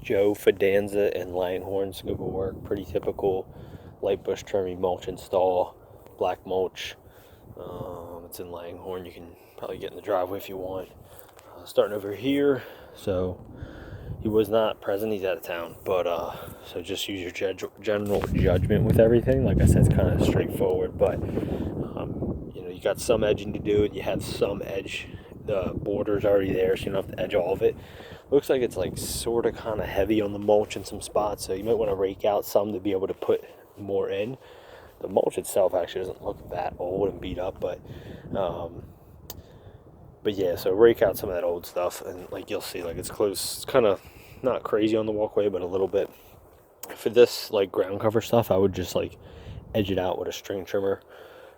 Joe Fidanza and Langhorne scope of work. Pretty typical light bush trimming mulch install, black mulch. It's in Langhorne. You can probably get in the driveway if you want. Starting over here, so he was not present, he's out of town, but so just use your general judgment with everything. Like I said, it's kind of straightforward, but you know, you got some edging to do, and you have some edge, the border's already there, so you don't have to edge all of it. Looks like it's like sort of kind of heavy on the mulch in some spots, so you might want to rake out some to be able to put more in. The mulch itself actually doesn't look that old and beat up, but yeah, so rake out some of that old stuff, and like you'll see, like it's close. It's kind of not crazy on the walkway, but a little bit. For this like ground cover stuff, I would just like edge it out with a string trimmer,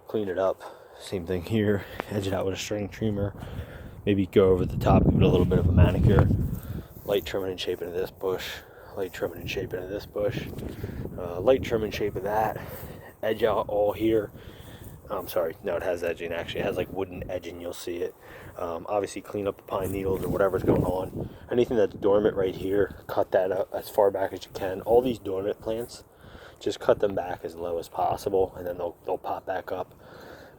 clean it up. Same thing here, edge it out with a string trimmer. Maybe go over the top, give it a little bit of a manicure. Light trimming and shaping of this bush, light trimming and shaping of this bush, light trim and shape of that. Edge out all here. I'm sorry, no, it has edging actually. It has like wooden edging, you'll see it. Obviously clean up the pine needles or whatever's going on. Anything that's dormant right here, cut that up as far back as you can. All these dormant plants, just cut them back as low as possible, and then they'll pop back up.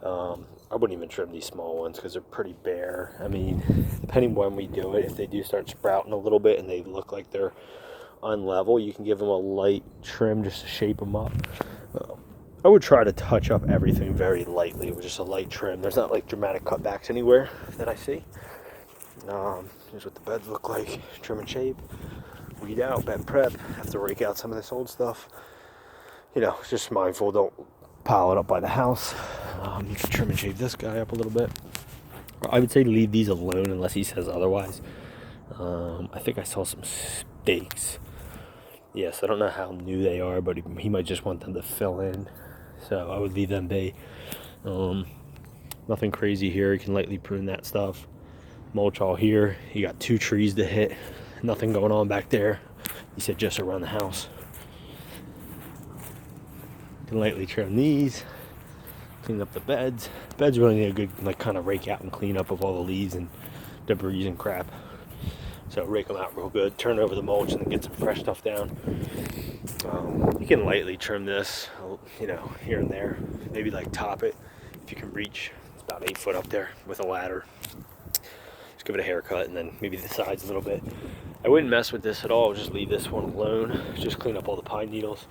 I wouldn't even trim these small ones because they're pretty bare. I mean, depending when we do it, if they do start sprouting a little bit and they look like they're unlevel, you can give them a light trim just to shape them up. I would try to touch up everything very lightly with just a light trim. There's not like dramatic cutbacks anywhere that I see. Here's what the beds look like. Trim and shape, weed out, bed prep. Have to rake out some of this old stuff. You know, just mindful, don't pile it up by the house. You can trim and shape this guy up a little bit. I would say leave these alone unless he says otherwise. I think I saw some stakes. Yes, I don't know how new they are, but he might just want them to fill in. So I would leave them be. Nothing crazy here. You can lightly prune that stuff. Mulch all here. You got 2 trees to hit. Nothing going on back there. He said just around the house. You can lightly trim these. Clean up the beds. Beds really need a good like kind of rake out and clean up of all the leaves and debris and crap. So rake them out real good, turn over the mulch, and then get some fresh stuff down. You can lightly trim this, you know, here and there. Maybe like top it if you can reach. It's about 8 foot up there with a ladder. Just give it a haircut, and then maybe the sides a little bit. I wouldn't mess with this at all. Just leave this one alone. Just clean up all the pine needles.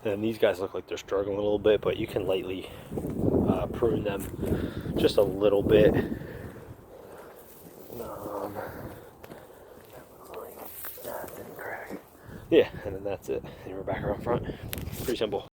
And these guys look like they're struggling a little bit, but you can lightly prune them just a little bit. Yeah, and then that's it. And we're back around front. Pretty simple.